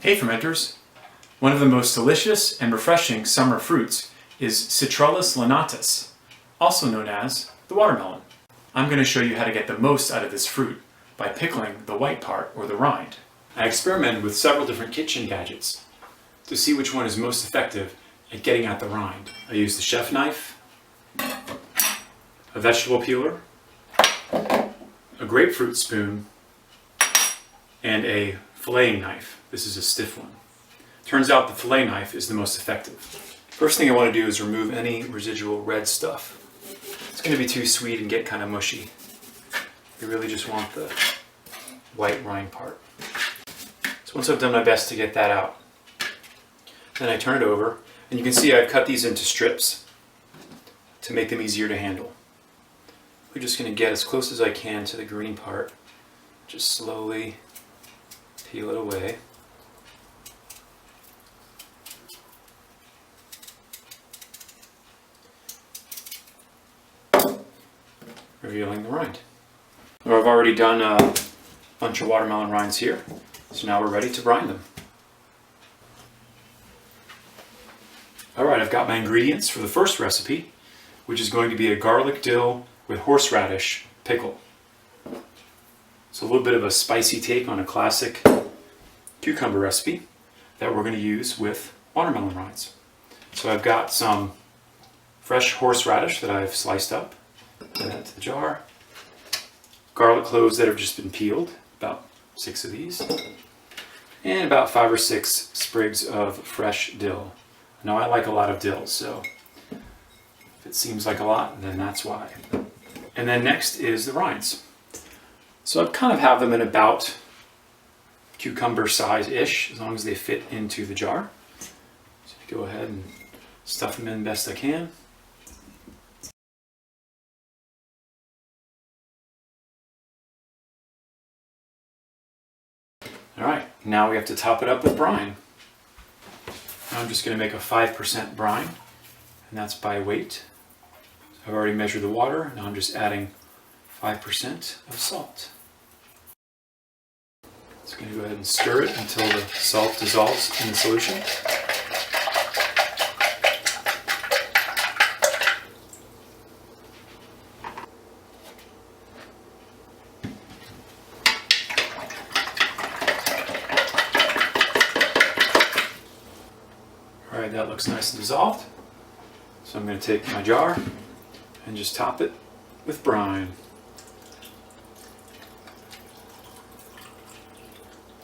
Hey fermenters! One of the most delicious and refreshing summer fruits is Citrullus lanatus, also known as the watermelon. I'm going to show you how to get the most out of this fruit by pickling the white part, or the rind. I experimented with several different kitchen gadgets to see which one is most effective at getting at the rind. I used a chef knife, a vegetable peeler, a grapefruit spoon, and a filleting knife. This is a stiff one. Turns out the fillet knife is the most effective. First thing I want to do is remove any residual red stuff. It's going to be too sweet and get kind of mushy. You really just want the white rind part. So once I've done my best to get that out, then I turn it over, and you can see I've cut these into strips to make them easier to handle. We're just going to get as close as I can to the green part. Just slowly peel it away. Revealing the rind. Well, I've already done a bunch of watermelon rinds here, so now we're ready to brine them. Alright, I've got my ingredients for the first recipe, which is going to be a garlic dill with horseradish pickle. It's a little bit of a spicy take on a classic cucumber recipe that we're going to use with watermelon rinds. So I've got some fresh horseradish that I've sliced up. Add that to the jar. Garlic cloves that have just been peeled, about 6 of these. And about 5 or 6 sprigs of fresh dill. Now I like a lot of dill, so if it seems like a lot, then that's why. And then next is the rinds. So I kind of have them in about cucumber size-ish, as long as they fit into the jar. So go ahead and stuff them in best I can. Alright, now we have to top it up with brine. Now I'm just going to make a 5% brine, and that's by weight. So I've already measured the water, now I'm just adding 5% of salt. Just going to go ahead and stir it until the salt dissolves in the solution. Alright, that looks nice and dissolved. So I'm going to take my jar and just top it with brine.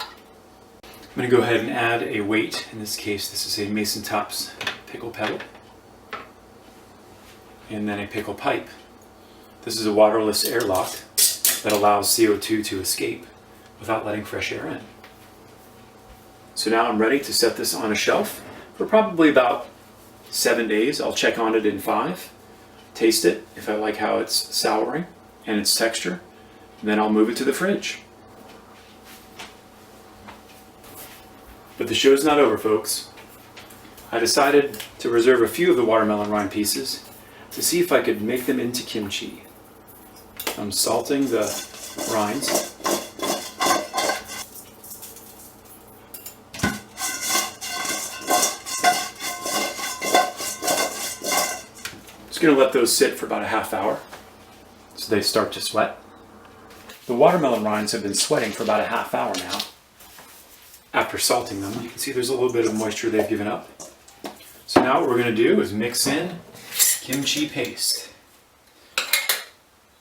I'm going to go ahead and add a weight. In this case, this is a Mason Tops pickle pebble. And then a pickle pipe. This is a waterless airlock that allows CO2 to escape without letting fresh air in. So now I'm ready to set this on a shelf for probably about 7 days. I'll check on it in 5, taste it if I like how it's souring and its texture, and then I'll move it to the fridge. But the show's not over, folks. I decided to reserve a few of the watermelon rind pieces to see if I could make them into kimchi. I'm salting the rinds. Just going to let those sit for about a half hour so they start to sweat. The watermelon rinds have been sweating for about a half hour now. After salting them, you can see there's a little bit of moisture they've given up. So now what we're going to do is mix in kimchi paste.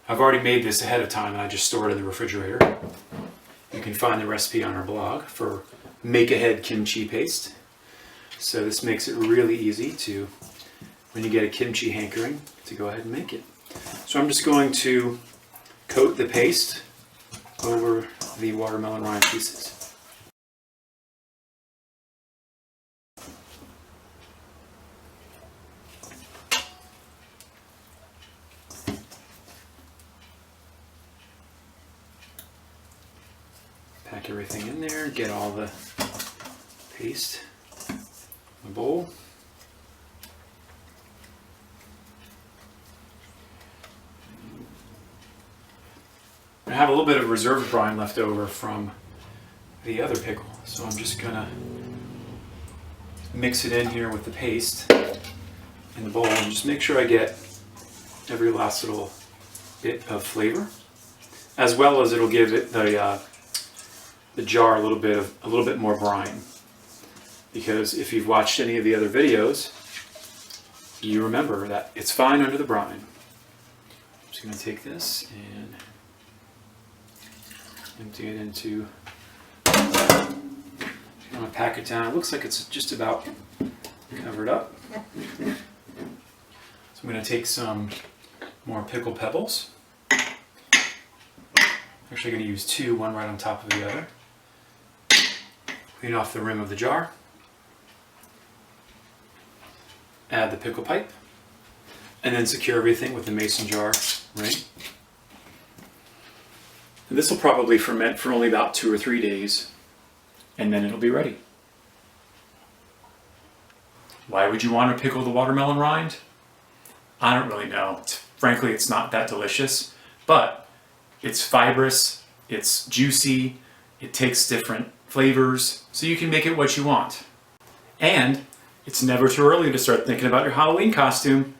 I've already made this ahead of time and I just store it in the refrigerator. You can find the recipe on our blog for make-ahead kimchi paste. So this makes it really easy to, when you get a kimchi hankering, to go ahead and make it. So I'm just going to coat the paste over the watermelon rind pieces. Pack everything in there, get all the paste in the bowl. I have a little bit of reserve brine left over from the other pickle. So I'm just gonna mix it in here with the paste in the bowl and just make sure I get every last little bit of flavor, as well as it'll give it the jar a little bit more brine. Because if you've watched any of the other videos, you remember that it's fine under the brine. I'm just going to take this and empty it into. I'm going to pack it down. It looks like it's just about covered up. So I'm going to take some more pickle pebbles. Actually, I'm going to use two, one right on top of the other. Clean off the rim of the jar. Add the pickle pipe. And then secure everything with the mason jar ring. And this will probably ferment for only about 2 or 3 days, and then it'll be ready. Why would you want to pickle the watermelon rind? I don't really know. Frankly, it's not that delicious, but it's fibrous, it's juicy, it takes different flavors, so you can make it what you want. And it's never too early to start thinking about your Halloween costume.